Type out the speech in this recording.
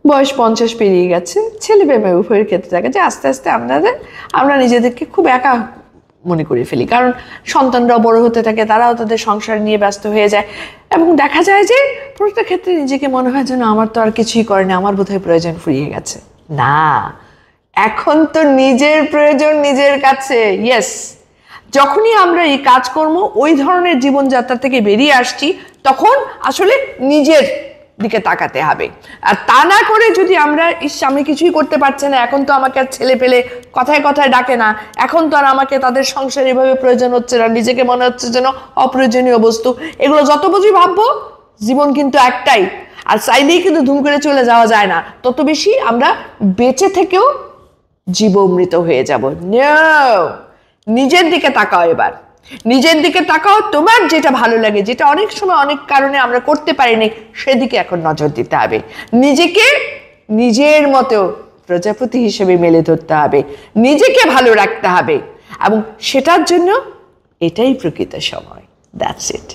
বয়স 50 পেরিয়ে গেছে, ছেলে মেয়ে উভয়ের ক্ষেত্রে দেখা যায় আস্তে আস্তে আমরা নিজেদেরকে খুব একা মনে করে ফেলি, কারণ সন্তানরাও বড় হতে থাকে, তারাও তাদের সংসার নিয়ে ব্যস্ত হয়ে যায়, এবং দেখা যায় যে প্রত্যেক ক্ষেত্রে নিজেকে মনে হয় যেন আমার তো আর কিছুই করে না, আমার বোধহয় প্রয়োজন ফুরিয়ে গেছে। না, এখন তো নিজের প্রয়োজন নিজের কাছে। ইয়েস, যখনই আমরা এই কাজকর্ম ওই ধরনের জীবনযাত্রা থেকে বেরিয়ে আসছি, তখন আসলে নিজের দিকে তাকাতে হবে। আর তা না করে যদি আমরা আমি কিছুই করতে পারছি না, এখন তো আমাকে আর ছেলে পেলে কথায় কথায় ডাকে না, এখন তো আর আমাকে তাদের সংসার এভাবে প্রয়োজন হচ্ছে না, নিজেকে মনে হচ্ছে যেন অপ্রয়োজনীয় বস্তু, এগুলো যত বুঝি ভাববো, জীবন কিন্তু একটাই, আর চাইলেই কিন্তু ধুম করে চলে যাওয়া যায় না, তত বেশি আমরা বেঁচে থেকেও জীবমৃত হয়ে যাব। নিজের দিকে তাকাও, এবার নিজের দিকে তাকাও, তোমার যেটা ভালো লাগে, যেটা অনেক সময় অনেক কারণে আমরা করতে পারিনি, সেদিকে এখন নজর দিতে হবে। নিজেকে নিজের মতো প্রজাপতি হিসেবে মেলে ধরতে হবে, নিজেকে ভালো রাখতে হবে, এবং সেটার জন্য এটাই প্রকৃত সময়। That's it.